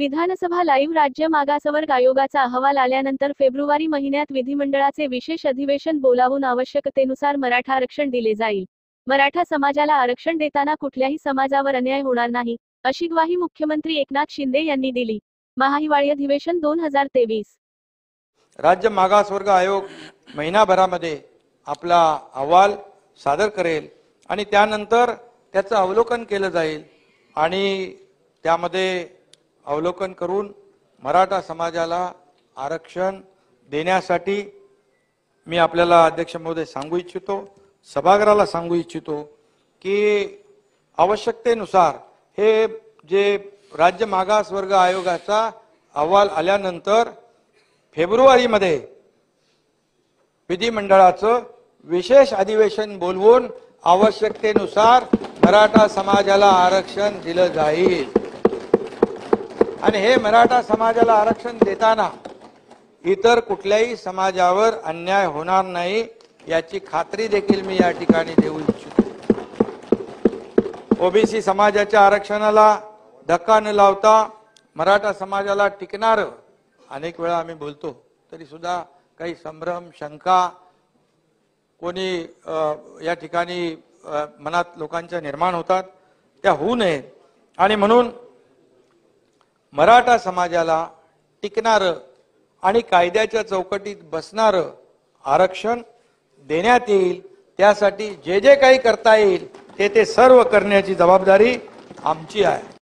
विधानसभा live राज्य मागासवर्ग आयोगाचा अहवाल आल्यानंतर फेब्रुवारी महिन्यात विधिमंडळाचे विशेष अधिवेशन बोलावून आवश्यकतेनुसार मराठा आरक्षण दिले जाईल। मराठा समाजाला आरक्षण देताना कुठल्याही समाजावर अन्याय होणार नाही, अशी ग्वाही मुख्यमंत्री एकनाथ शिंदे यांनी दिली। महाहिवाळी अधिवेशन 2023 राज्य मागासवर्ग आयोग महिनाभरामध्ये आपला अहवाल सादर करेल आणि त्यानंतर त्याचं अवलोकन केलं जाईल आणि त्यामध्ये अवलोकन करून मराठा समाजाला आरक्षण देण्यासाठी मी आपल्याला अध्यक्ष महोदय सांगू इच्छितो, सभागृहाला सांगू इच्छितो की आवश्यकतेनुसार हे जे राज्य मागासवर्ग आयोगाचा अहवाल आल्यानंतर फेब्रुवारीमध्ये विधिमंडळाचं विशेष अधिवेशन बोलवून आवश्यकतेनुसार मराठा समाजाला आरक्षण दिलं जाईल आणि हे मराठा समाजाला आरक्षण देताना इतर कुठल्याही समाजावर अन्याय होणार नाही याची खात्री देखील मी या ठिकाणी देऊ इच्छितो। ओबीसी समाजाच्या आरक्षणाला धक्का न लावता मराठा समाजाला टिकणार, अनेक वेळा आम्ही बोलतो तरी सुद्धा काही संभ्रम शंका कोणी या ठिकाणी मनात लोकांच्या निर्माण होतात, त्या होऊ नये आणि म्हणून मराठा समाजाला टिकणारं आणि कायद्याच्या चौकटीत बसणारं आरक्षण देण्यात येईल। त्यासाठी जे जे काही करता येईल ते सर्व करण्याची जबाबदारी आमची आहे।